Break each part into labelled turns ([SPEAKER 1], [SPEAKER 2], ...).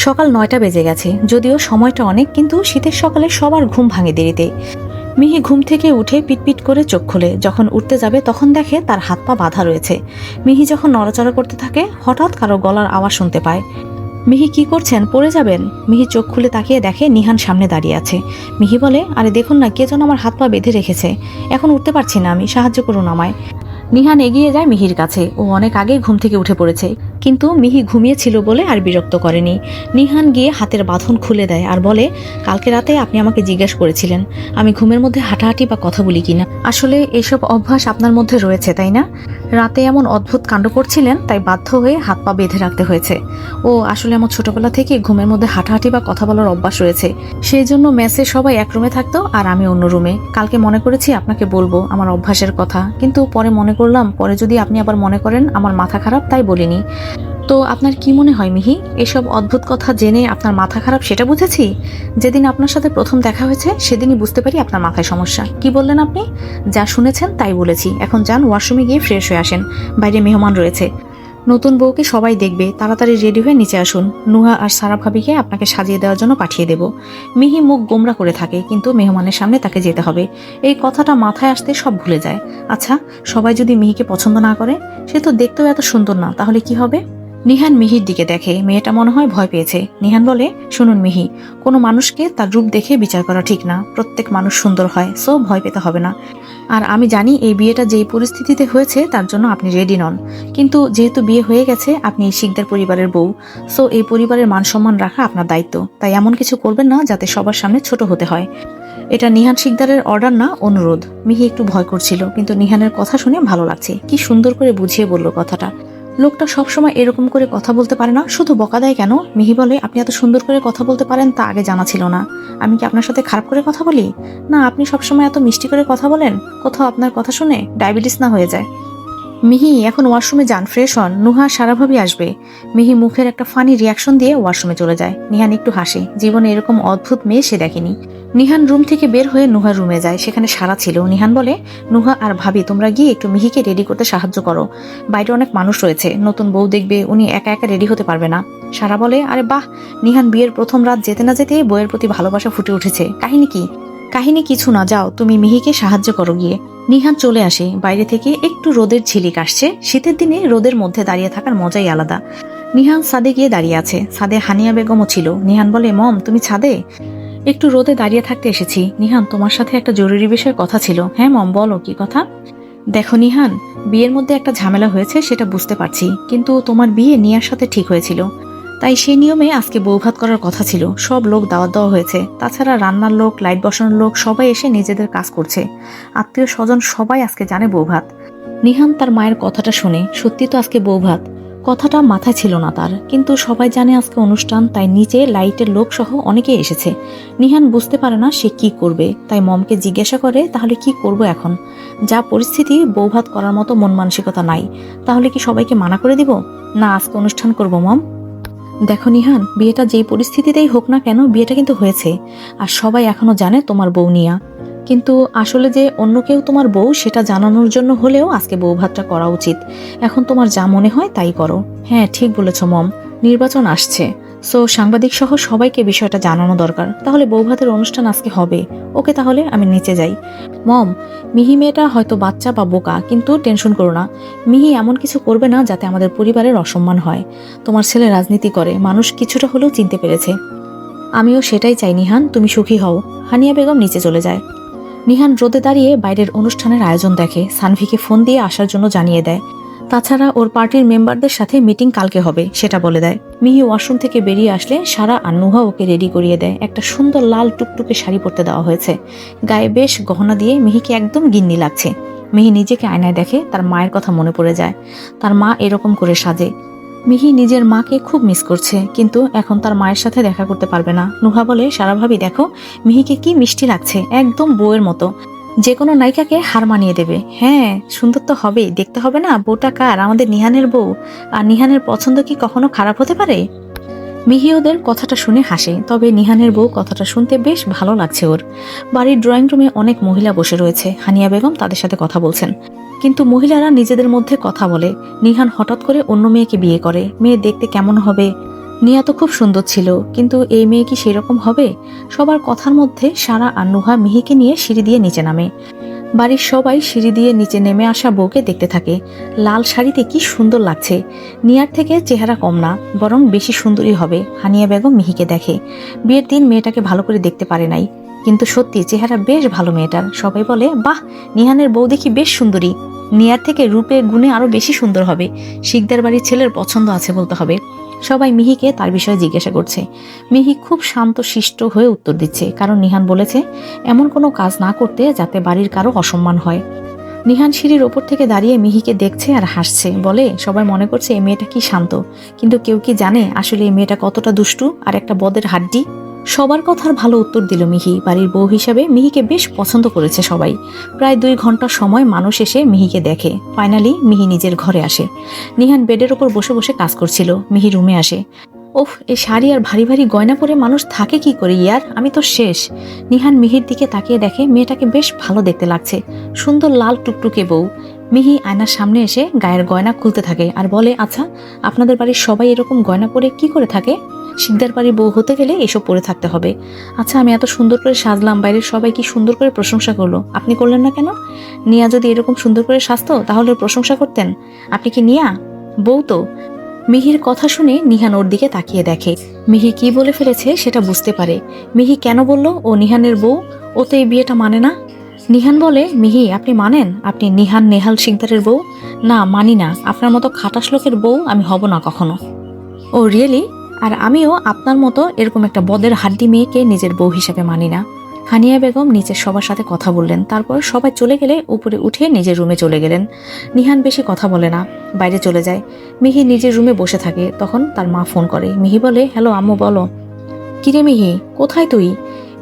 [SPEAKER 1] সকাল ৯টা বেজে গেছে, যদিও সময়টা অনেক, কিন্তু শীতের সকালে সবার ঘুম ভাঙে দেরিতে। মিহি ঘুম থেকে উঠে পিটপিট করে চোখ খোলে। যখন উঠতে যাবে তখন দেখে তার হাত পা বাঁধা রয়েছে। মিহি যখন নড়াচড়া করতে থাকে হঠাৎ কারো গলার আওয়াজ শুনতে পায়। মিহি কি করছেন, পড়ে যাবেন? মিহি চোখ খুলে তাকিয়ে দেখে নিহান সামনে দাঁড়িয়ে আছে। মিহি বলে, আরে দেখুন না, কে যেন আমার হাত পা বেঁধে রেখেছে, এখন উঠতে পারছি না আমি, সাহায্য করুন আমায়। নিহান এগিয়ে যায় মিহির কাছে। ও অনেক আগেই ঘুম থেকে উঠে পড়েছে, কিন্তু মিহি ঘুমিয়েছিল বলে আর বিরক্ত করেনি। নিহান গিয়ে হাতের বাঁধন খুলে দেয় আর বলে, কালকে রাতে আপনি আমাকে জিজ্ঞেস করেছিলেন আমি ঘুমের মধ্যে হাঁটাহাঁটি বা কথা বলি কিনা। আসলে এসব অভ্যাস আপনার মধ্যে রয়েছে, তাই না? রাতে এমন অদ্ভুত কাণ্ড করছিলেন, তাই বাধ্য হয়ে হাত পা বেঁধে রাখতে হয়েছে। ও আসলে আমার ছোটবেলা থেকে ঘুমের মধ্যে হাঁটাহাঁটি বা কথা বলার অভ্যাস রয়েছে, সেই জন্য মেসে সবাই এক রুমে থাকতো আর আমি অন্য রুমে। কালকে মনে করেছি আপনাকে বলবো আমার অভ্যাসের কথা, কিন্তু পরে মনে করলাম পরে যদি আপনি আবার মনে করেন আমার মাথা খারাপ, তাই বলিনি। তো আপনার কি মনে হয় মিহি, এসব অদ্ভুত কথা জেনে আপনার মাথা খারাপ সেটা বুঝেছি? যেদিন আপনার সাথে প্রথম দেখা হয়েছে সেদিনই বুঝতে পারি আপনার মাথায় সমস্যা। কি বললেন আপনি? যা শুনেছেন তাই বলেছি। এখন যান ওয়াশরুমে গিয়ে ফ্রেশ হয়ে আসেন, বাইরে মেহমান রয়েছে, নতুন বউকে সবাই দেখবে, তাড়াতাড়ি রেডি হয়ে নিচে আসুন। নুহা আর সারা ভাবিকে আপনাকে সাজিয়ে দেওয়ার জন্য পাঠিয়ে দেব। মিহি মুখ গোমরা করে থাকে, কিন্তু মেহমানের সামনে তাকে যেতে হবে, এই কথাটা মাথায় আসতে সব ভুলে যায়। আচ্ছা, সবাই যদি মিহিকে পছন্দ না করে? সে তো দেখতেও এত সুন্দর না, তাহলে কি হবে? নিহান মিহির দিকে দেখে, মেয়েটা মনে হয় ভয় পেয়েছে। নিহান বলে, শুনুন মিহি, কোনো মানুষকে তার রূপ দেখে বিচার করা ঠিক না। প্রত্যেক মানুষ সুন্দর হয়, সো ভয় পেতে হবে না। আর আমি জানি এই বিয়েটা যেই পরিস্থিতিতে হয়েছে তার জন্য আপনি রেডি নন, কিন্তু যেহেতু বিয়ে হয়ে গেছে আপনি এই শিকদার পরিবারের বউ, সো এই পরিবারের মান সম্মান রাখা আপনার দায়িত্ব। তাই এমন কিছু করবেন না যাতে সবার সামনে ছোট হতে হয়। এটা নিহান শিকদারের অর্ডার না, অনুরোধ। মিহি একটু ভয় করছিল, কিন্তু নিহানের কথা শুনে ভালো লাগছে। কি সুন্দর করে বুঝিয়ে বলল কথাটা। লোকটা সবসময় এরকম করে কথা বলতে পারে না, শুধু বকা দেয় কেন? মিহি বলে, আপনি এত সুন্দর করে কথা বলতে পারেন তা আগে জানা ছিল না। আমি কি আপনার সাথে খারাপ করে কথা বলি? না, আপনি সবসময় এত মিষ্টি করে কথা বলেন, কোথাও আপনার কথা শুনে ডায়াবেটিস না হয়ে যায়। মিহি এখন ওয়াশরুমে যান, ফ্রেশ হন, নুহা সারাভাবে আসবে। মিহি মুখের একটা ফানি রিয়াকশন দিয়ে ওয়াশরুমে চলে যায়। নিহান একটু হাসে, জীবনে এরকম অদ্ভুত মেয়ে সে দেখেনি। নিহান রুম থেকে বের হয়ে নুহার রুমে যায়, সেখানে সারা ছিল। নিহান বলে, নুহা আর ভাবি তোমরা গিয়ে একটু মিহিকে রেডি করতে সাহায্য করো, বাইরে অনেক মানুষ রয়েছে, নতুন বউ দেখবে, উনি একা একা রেডি হতে পারবে না। সারা বলে, আরে বাহ, নিহান বিয়ের প্রথম রাত যেতে না যেতে বউয়ের প্রতি ভালোবাসা ফুটে উঠেছে। কাহিনী কি? কাহিনী কিছু না, যাও তুমি মিহিকে সাহায্য করো গিয়ে। নিহান চলে আসে, বাইরে থেকে একটু রোদের ঝিলিক আসছে। শীতের দিনে রোদের মধ্যে দাঁড়িয়ে থাকার মজাই আলাদা। নিহান ছাদে গিয়ে দাঁড়িয়ে আছে, ছাদে হানিয়া বেগমও ছিল। নিহান বলে, মম তুমি ছাদে? একটু রোদে দাঁড়িয়ে থাকতে এসেছি। নিহান, তোমার সাথে একটা জরুরি বিষয়ে কথা ছিল। হ্যাঁ মম, বলো কি কথা? দেখো নিহান, বিয়ের মধ্যে একটা ঝামেলা হয়েছে সেটা বুঝতে পারছি, কিন্তু তোমার বিয়ে নিয়ার সাথে ঠিক হয়েছিল, তাই সেই নিয়মে আজকে বৌভাত করার কথা ছিল। সব লোক দাওয়াত দেওয়া হয়েছে, তাছাড়া রান্নার লোক, লাইট বসানোর লোক সবাই এসে নিজেদের কাজ করছে। আত্মীয় স্বজন সবাই আজকে জানে বৌভাত। নিহান তার মায়ের কথাটা শুনে, সত্যি তো আজকে বৌভাত, কথাটা মাথায় ছিল না তার, কিন্তু সবাই জানে আজকে অনুষ্ঠান, তাই নিচে লাইটের লোক সহ অনেকেই এসেছে। নিহান বুঝতে পারে না সে কি করবে, তাই মমকে জিজ্ঞাসা করে, তাহলে কি করব এখন? যা পরিস্থিতি, বৌভাত করার মতো মন মানসিকতা নাই, তাহলে কি সবাইকে মানা করে দিব? না, আজকে অনুষ্ঠান করব মম। দেখো নিহান, বিয়েটা যেই পরিস্থিতিতেই হোক না কেন, বিয়েটা কিন্তু হয়েছে, আর সবাই এখনো জানে তোমার বউ নিয়া। কিন্তু আসলে যে অন্য কেউ তোমার বউ সেটা জানানোর জন্য হলেও আজকে বৌভাতটা করা উচিত। এখন তোমার যা মনে হয় তাই করো। হ্যাঁ ঠিক বলেছ মম, নির্বাচন আসছে, সো সাংবাদিক সহ সবাইকে বিষয়টা জানানো দরকার। তাহলে বৌভাতের অনুষ্ঠান আজকে হবে। ওকে, তাহলে আমি নিচে যাই। মম, মিহি মেয়েটা হয়তো বাচ্চা বা বোকা, কিন্তু টেনশন করো না, মিহি এমন কিছু করবে না যাতে আমাদের পরিবারের অসম্মান হয়। তোমার ছেলে রাজনীতি করে, মানুষ কিছুটা হলেও চিনতে পেরেছে। আমিও সেটাই চাই নিহান, তুমি সুখী হও। হানিয়া বেগম নিচে চলে যায়। নিহান রোদে দাঁড়িয়ে বাইরের অনুষ্ঠানের আয়োজন দেখে, সানভিকে ফোন দিয়ে আসার জন্য জানিয়ে দেয়। তাছাড়া ওর পার্টির মেম্বারদের সাথে মিটিং কালকে হবে সেটা বলে দেয়। মিহি ওয়াশরুম থেকে বেরিয়ে আসলে সারা আর নুহা ওকে রেডি করিয়ে দেয়। একটা সুন্দর লাল টুকটুকে শাড়ি পরতে দেওয়া হয়েছে, গায়ে বেশ গহনা দিয়ে মিহিকে একদম গিন্নি লাগছে। মিহি নিজেকে আয়নায় দেখে, তার মায়ের কথা মনে পড়ে যায়। তার মা এরকম করে সাজে। মিহি নিজের মাকে খুব মিস করছে, কিন্তু এখন তার মায়ের সাথে দেখা করতে পারবে না। নুহা বলে, সারা ভাবি দেখো মিহিকে কি মিষ্টি লাগছে, একদম বউয়ের মতো, যে কোনো নায়িকাকে হার মানিয়ে দেবে। হ্যাঁ সুন্দর তো হবেই, দেখতে হবে না বউটা কার, আমাদের নিহানের বউ। আর নিহানের পছন্দ কি কখনো খারাপ হতে পারে? মিহি ওদের কথাটা শুনে হাসে, তবে নিহানের বউ কথাটা শুনতে বেশ ভালো লাগছে ওর। বাড়ির ড্রয়িং রুমে অনেক মহিলা বসে রয়েছে, হানিয়া বেগম তাদের সাথে কথা বলছেন, কিন্তু মহিলারা নিজেদের মধ্যে কথা বলে। নিহান হঠাৎ করে অন্য মেয়েকে বিয়ে করে, মেয়ে দেখতে কেমন হবে, নিয়া তো খুব সুন্দর ছিল, কিন্তু এই মেয়ে কি সেরকম হবে? সবার কথার মধ্যে সারা আর নুহা মিহিকে নিয়ে সিঁড়ি দিয়ে নিচে নামে। বাড়ির সবাই সিঁড়ি দিয়ে নিচে নেমে আসা বউকে দেখতে থাকে। লাল শাড়িতে কি সুন্দর লাগছে। নিয়ার থেকে চেহারা কম না, বরং বেশি সুন্দরী হবে। হানিয়া বেগম মিহিকে দেখে। বিয়ের দিন মেয়েটাকে ভালো করে দেখতে পারে নাই, কিন্তু সত্যি চেহারা বেশ ভালো মেয়েটার। সবাই বলে, বাহ, নিহানের বউ দেখি বেশ সুন্দরী। নিয়ার থেকে রূপে গুণে আরো বেশি সুন্দর হবে। শিকদার বাড়ির ছেলের পছন্দ আছে বলতে হবে। সবাই মিহিকে তার বিষয়ে জিজ্ঞাসা করছে। মিহি খুব শান্ত শিষ্ট হয়ে উত্তর দিচ্ছে, কারণ নিহান বলেছে এমন কোনো কাজ না করতে যাতে বাড়ির কারো অসম্মান হয়। নিহান সিঁড়ির ওপর থেকে দাঁড়িয়ে মিহিকে দেখছে আর হাসছে। বলে, সবাই মনে করছে এই মেয়েটা কি শান্ত, কিন্তু কেউ কি জানে আসলে এই মেয়েটা কতটা দুষ্টু আর একটা বদের হাড্ডি। সবার কথার ভালো উত্তর দিল মিহি। বাড়ির বউ হিসাবে মিহিকে বেশ পছন্দ করেছে সবাই। প্রায় 2 ঘন্টা সময় মানুষ এসে মিহিকে দেখে। ফাইনালি মিহি নিজের ঘরে আসে। নিহান বেডের ওপর বসে বসে কাজ করছিল। মিহি রুমে আসে। ওফ, এই শাড়ি আর ভারী ভারী গয়না পরে মানুষ থাকে কি করে ইয়ার, আমি তো শেষ। নিহান মিহির দিকে তাকিয়ে দেখে মেয়েটাকে বেশ ভালো দেখতে লাগছে। সুন্দর লাল টুকটুকে বউ। মিহি আয়নার সামনে এসে গায়ের গয়না খুলতে থাকে আর বলে, আচ্ছা, আপনাদের বাড়ির সবাই এরকম গয়না পরে কি করে থাকে? শিকদার বাড়ির বউ হতে গেলে এসব পরে থাকতে হবে। আচ্ছা, আমি এত সুন্দর করে সাজলাম, বাইরের সবাই কি সুন্দর করে প্রশংসা করলো, আপনি করলেন না কেন? নিয়া যদি এরকম সুন্দর করে সাজতো তাহলে প্রশংসা করতেন। আপনি কি নিয়া? বউ তো। মিহির কথা শুনে নিহান ওর দিকে তাকিয়ে দেখে। মিহি কি বলে ফেলেছে সেটা বুঝতে পারে। মিহি কেন বলল ও নিহানের বউ? ও তো এই বিয়েটা মানে না। নিহান বলে, মিহি, আপনি মানেন আপনি নিহান নেহাল শিকদারের বউ? না, মানি না। আপনার মতো খাটাস লোকের বউ আমি হব না কখনো। ও রিয়েলি? আর আমিও আপনার মতো এরকম একটা বদের হাড্ডি মেয়েকে নিজের বউ হিসেবে মানি না। হানিয়া বেগম নিচের সবার সাথে কথা বললেন। তারপর সবাই চলে গেলে উপরে উঠে নিজের রুমে চলে গেলেন। নিহান বেশি কথা বলে না, বাইরে চলে যায়। মিহি নিজের রুমে বসে থাকে। তখন তার মা ফোন করে। মিহি বলে, হ্যালো আম্মু, বলো। কিরে মিহি, কোথায় তুই?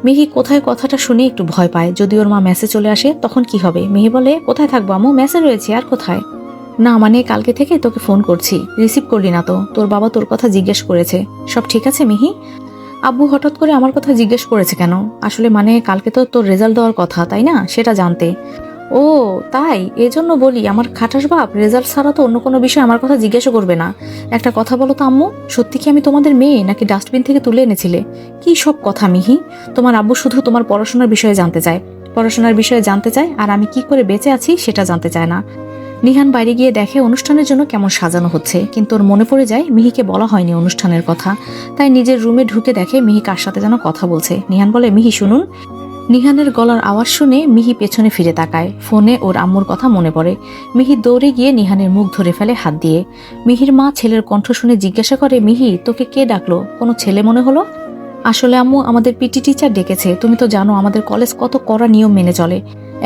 [SPEAKER 1] মিহি কোথায় কথাটা শুনে একটু ভয় পায়। যদি ওর মা মেসে চলে আসে তখন কি হবে? মিহি বলে, কোথায় থাকবো আম্মু, মেসে রয়েছে, আর কোথায়? না মানে কালকে থেকে তোকে ফোন করছি, রিসিভ করলি না তো। তোর বাবা তোর কথা জিজ্ঞেস করেছে। সব ঠিক আছে মিহি? আব্বু হঠাৎ করে আমার কথা জিজ্ঞেস করেছে কেন? আসলে মানে কালকে তো তোর রেজাল্ট দেওয়ার কথা, তাই না? সেটা জানতে। ও তাই, এজন্য বলি আমার খাটাস বাপ রেজাল্ট ছাড়া তো অন্য কোনো বিষয় আমার কথা জিজ্ঞাসা করবে না। একটা কথা বলো তো আম্মু, সত্যি কি আমি তোমাদের মেয়ে নাকি ডাস্টবিন থেকে তুলে এনেছিলে? কি সব কথা মিহি? তোমার আব্বু শুধু তোমার পড়াশোনার বিষয়ে জানতে চায়, পড়াশোনার বিষয়ে জানতে চায়, আর আমি কি করে বেঁচে আছি সেটা জানতে চায় না। নিহান বাইরে গিয়ে দেখে অনুষ্ঠানের জন্য কেমন সাজানো হচ্ছে, কিন্তু ওর মনে পড়ে যায় মিহিকে বলা হয়নি অনুষ্ঠানের কথা। তাই নিজের রুমে ঢুকে দেখে মিহি কার সাথে যেন কথা বলছে। নিহান বলে, মিহি শুনুন। নিহানের গলার আওয়াজ শুনে মিহি পেছনে ফিরে তাকায়। ফোনে ওর আম্মুর কথা মনে পড়ে। মিহি দৌড়ে গিয়ে নিহানের মুখ ধরে ফেলে হাত দিয়ে। মিহির মা ছেলের কণ্ঠ শুনে জিজ্ঞাসা করে, মিহি, তোকে কে ডাকলো? কোনো ছেলে মনে হলো? আসলে আম্মু, আমাদের পিটি টিচার ডেকেছে। তুমি তো জানো আমাদের কলেজ কত কড়া নিয়ম মেনে চলে।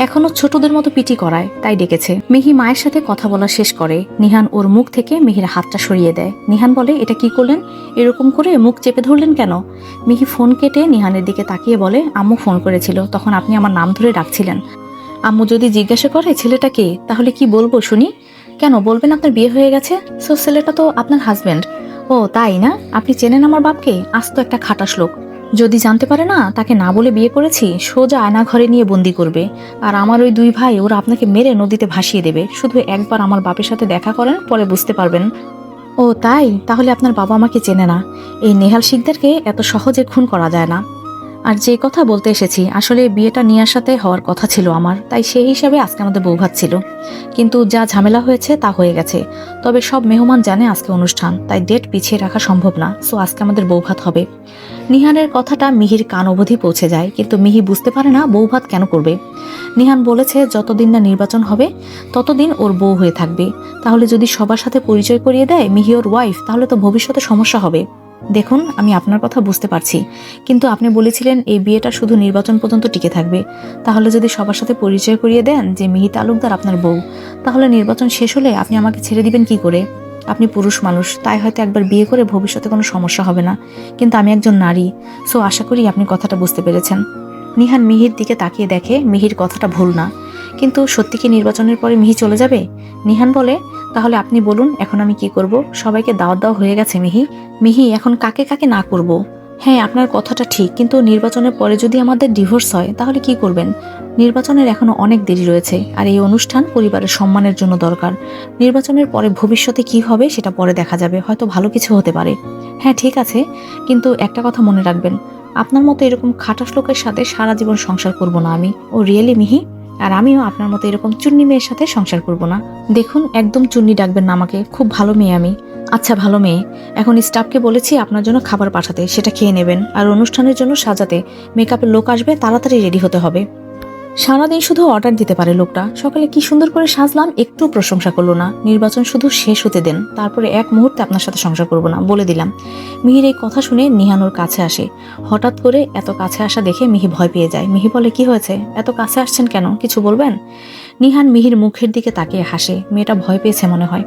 [SPEAKER 1] এখনো ছোটদের মতো পিটি করায়, তাই ডেকেছে। মিহি মায়ের সাথে কথা বলা শেষ করে। নিহান ওর মুখ থেকে মিহির হাতটা সরিয়ে দেয়। নিহান বলে, এটা কি করলেন? এরকম করে মুখ চেপে ধরলেন কেন? মিহি ফোন কেটে নিহানের দিকে তাকিয়ে বলে, আম্মু ফোন করেছিল, তখন আপনি আমার নাম ধরে ডাকছিলেন। আম্মু যদি জিজ্ঞাসা করে ছেলেটা কে, তাহলে কি বলবো শুনি? কেন বলবেন আপনার বিয়ে হয়ে গেছে? সো ছেলেটা তো আপনার হাজবেন্ড। ও তাই না? আপনি চেনেন আমার বাপকে? আস্ত একটা খাটাস লোক। যদি জানতে পারে না তাকে না বলে বিয়ে করেছি, সোজা আয়না ঘরে নিয়ে বন্দি করবে। আর আমার ওই 2 ভাই, ওরা আপনাকে মেরে নদীতে ভাসিয়ে দেবে। শুধু একবার আমার বাপের সাথে দেখা করেন, পরে বুঝতে পারবেন। ও তাই, তাহলে আপনার বাবা আমাকে চেনে না। এই নেহাল শিকদারকে এত সহজে খুন করা যায় না। আর যে কথা বলতে এসেছি, আসলে বিয়েটা নিয়ার সাথে হওয়ার কথা ছিল আমার, তাই সেই হিসাবে আজকে আমাদের বৌভাত ছিল। কিন্তু যা ঝামেলা হয়েছে তা হয়ে গেছে। তবে সব মেহমান জানে আজকে অনুষ্ঠান, তাই ডেট পিছিয়ে রাখা সম্ভব না। সো আজকে আমাদের বৌভাত হবে। নিহানের কথাটা মিহির কান অবধি পৌঁছে যায়, কিন্তু মিহি বুঝতে পারে না বৌভাত কেন করবে। নিহান বলেছে যতদিন না নির্বাচন হবে ততদিন ওর বউ হয়ে থাকবে। তাহলে যদি সবার সাথে পরিচয় করিয়ে দেয় মিহি ওর ওয়াইফ, তাহলে তো ভবিষ্যতে সমস্যা হবে। দেখুন, আমি আপনার কথা বুঝতে পারছি, কিন্তু আপনি বলেছিলেন এই বিয়েটা শুধু নির্বাচন পর্যন্ত টিকে থাকবে। তাহলে যদি সবার সাথে পরিচয় করিয়ে দেন যে মিহি তালুকদার আপনার বউ, তাহলে নির্বাচন শেষ হলে আপনি আমাকে ছেড়ে দিবেন কি করে? আপনি পুরুষ মানুষ, তাই হয়তো একবার বিয়ে করে ভবিষ্যতে কোনো সমস্যা হবে না, কিন্তু আমি একজন নারী। সো আশা করি আপনি কথাটা বুঝতে পেরেছেন। নিহান মিহির দিকে তাকিয়ে দেখে মিহির কথাটা ভুল না। কিন্তু সত্যি কি নির্বাচনের পরে মিহি চলে যাবে? নিহান বলে, তাহলে আপনি বলুন এখন আমি কি করব? সবাইকে দাওয়াত দেওয়া হয়ে গেছে মিহি। মিহি, এখন কাকে কাকে না করব? হ্যাঁ, আপনার কথাটা ঠিক, কিন্তু নির্বাচনের পরে যদি আমাদের ডিভোর্স হয় তাহলে কি করবেন? নির্বাচনের এখনো অনেক দেরি রয়েছে, আর এই অনুষ্ঠান পরিবারের সম্মানের জন্য দরকার। নির্বাচনের পরে ভবিষ্যতে কি হবে সেটা পরে দেখা যাবে, হয়তো ভালো কিছু হতে পারে। হ্যাঁ ঠিক আছে, কিন্তু একটা কথা মনে রাখবেন, আপনার মতো এরকম খাটাস লোকের সাথে সারা জীবন সংসার করব না আমি। ও রিয়েলি মিহি, আর আমিও আপনার মতো এরকম চুন্নি মেয়ের সাথে সংসার করব না। দেখুন, একদম চুন্নি ডাকবেন না আমাকে, খুব ভালো মেয়ে আমি। আচ্ছা ভালো মেয়ে, এখন স্টাফকে বলেছি আপনার জন্য খাবার পাঠাতে, সেটা খেয়ে নেবেন। আর অনুষ্ঠানের জন্য সাজাতে মেকআপের লোক আসবে, তাড়াতাড়ি রেডি হতে হবে। সারাদিন শুধু অর্ডার দিতে পারে লোকটা, সকালে কি সুন্দর করে সাজলাম একটু প্রশংসা করলো না। নির্বাচন শুধু শেষ হতে দেন, তারপরে এক মুহূর্তে আপনার সাথে সংসার করব না, বলে দিলাম। মিহির এই কথা শুনে নিহান ওর কাছে আসে। হঠাৎ করে এত কাছে আসা দেখে মিহি ভয় পেয়ে যায়। মিহি বলে, কি হয়েছে, এত কাছে আসছেন কেন, কিছু বলবেন? নিহান মিহির মুখের দিকে তাকিয়ে হাসে, মেয়েটা ভয় পেয়েছে মনে হয়।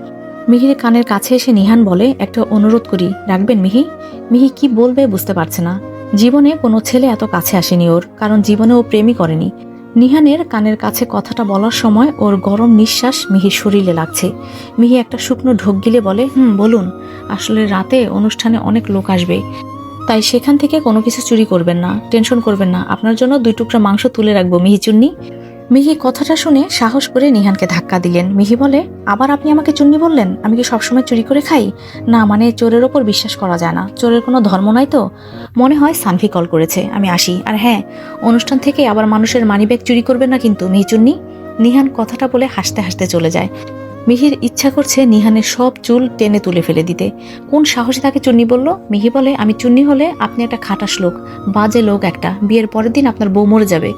[SPEAKER 1] মিহির কানের কাছে এসে নিহান বলে, একটা অনুরোধ করি, রাখবেন মিহি? মিহি কি বলবে বুঝতে পারছে না। জীবনে কোনো ছেলে এত কাছে আসেনি ওর, কারণ জীবনে ও প্রেমই করেনি। নিহানের কানের কাছে কথাটা বলার সময় ওর গরম নিঃশ্বাস মিহির শরীরে লাগছে। মিহি একটা শুকনো ঢোক গিলে বলে, বলুন। আসলে রাতে অনুষ্ঠানে অনেক লোক আসবে, তাই সেখান থেকে কোনো কিছু চুরি করবেন না, টেনশন করবেন না, আপনার জন্য 2 টুকরা মাংস তুলে রাখবো মিহি চুন্নি। মিহি কথাটা শুনে সাহস করে নিহানকে ধাক্কা দিলেন। মিহি বলে, আবার আপনি আমাকে চুন্নি বললেন? আমি কি সবসময় চুরি করে খাই? না মানে চোরের ওপর বিশ্বাস করা যায় না, চোরের কোনো ধর্ম নাই তো। মনে হয় সানভি কল করেছে, আমি আসি। আর হ্যাঁ, অনুষ্ঠান থেকে আবার মানুষের মানিব্যাগ চুরি করবেন না কিন্তু মিহি চুন্নি। নিহান কথাটা বলে হাসতে হাসতে চলে যায়। মিহির ইচ্ছা করছে নিহানের সব চুল টেনে তুলে ফেলে দিতে। কোন সাহসে তাকে চুন্নি বলল? মিহি বলে, আমি চুন্নি হলে আপনি একটা খাটাস লোক, বাজে লোক একটা, বিয়ের পরের দিন আপনার বউ মরে যাবে।